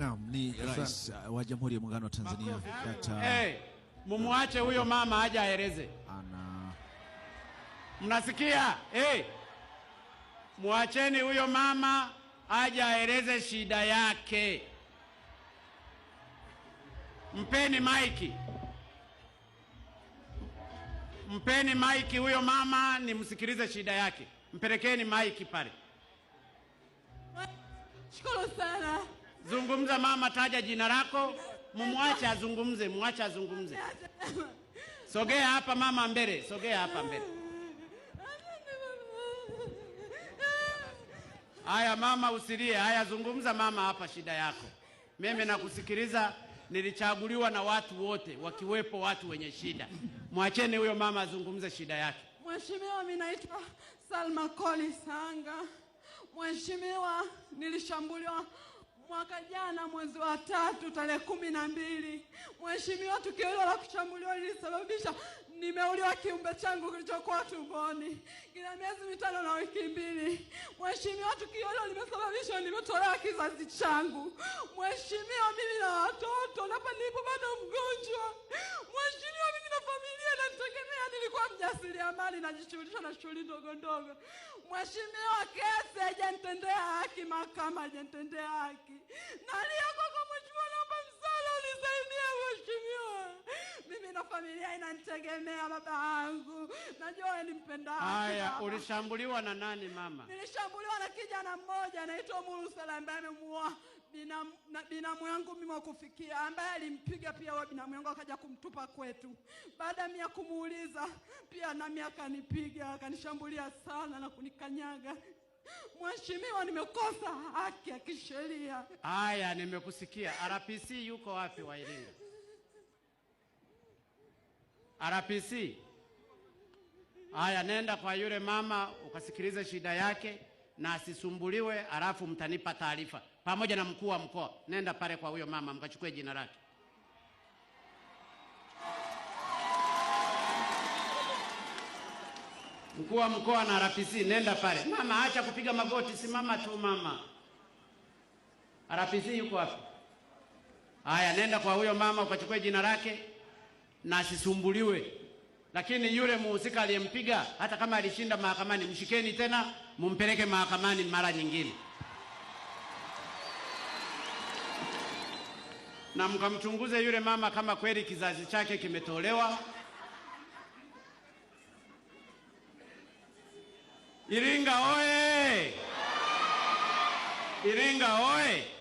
Naam, ni Rais wa Jamhuri ya Muungano wa Tanzania mumuache huyo mama aje aeleze. Mnasikia? Muacheni huyo mama aje aeleze shida yake. Mpeni maiki. Mpeni maiki huyo mama nimsikilize shida yake. Mpelekeni maiki pale. Shukuru sana. Zungumza mama, taja jina lako. Mumwache azungumze, muache azungumze. Sogea hapa mama mbele, sogea hapa mbele. Haya mama usilie, haya zungumza mama hapa shida yako. Mimi nakusikiliza, nilichaguliwa na watu wote, wakiwepo watu wenye shida. Mwacheni huyo mama azungumze shida yake. Mheshimiwa, mimi naitwa Salma Koli Sanga. Mheshimiwa, nilishambuliwa mwaka jana mwezi wa 3 tarehe 12. Mheshimiwa, tukio hilo la kushambuliwa lilisababisha nimeuliwa kiumbe changu kilichokuwa tumboni. Kina miezi 5 na wiki 2. Mheshimiwa, tukio hilo limesababisha nimetolewa kizazi changu. Mheshimiwa, mimi na watoto hapa nilipo bado mgonjwa. Mheshimiwa, mimi na familia nanitegemea, nilikuwa mjasiriamali najishughulisha na shughuli ndogo ndogo. Mheshimiwa, kesi haijanitendea haki, mahakama haijanitendea haki. Nalia kwa mheshimiwa, naomba msaada unisaidie mheshimiwa. Mimi na familia inanitegemea baba yangu. Najua ni mpenda haki. Haya, ulishambuliwa na nani mama? Nilishambuliwa na kijana mmoja anaitwa Murusala ambaye amemuua binamu yangu mimi wakufikia, ambaye alimpiga pia wa binamu yangu akaja kumtupa kwetu. Baada ya kumuuliza pia nami akanipiga, akanishambulia sana na kunikanyaga. Mheshimiwa, nimekosa haki ya kisheria. Haya, nimekusikia. RPC yuko wapi wa Iringa? RPC. Haya, nenda kwa yule mama ukasikilize shida yake na asisumbuliwe, alafu mtanipa taarifa pamoja na mkuu wa mkoa. Nenda pale kwa huyo mama mkachukue jina lake. Mkuu wa mkoa na RPC, nenda pale. Mama, acha kupiga magoti, simama tu mama. RPC yuko wapi? Haya, nenda kwa huyo mama ukachukue jina lake na asisumbuliwe. Lakini yule muhusika aliyempiga hata kama alishinda mahakamani, mshikeni tena mumpeleke mahakamani mara nyingine. Na mkamchunguze yule mama kama kweli kizazi chake kimetolewa. Iringa oye! Iringa oye!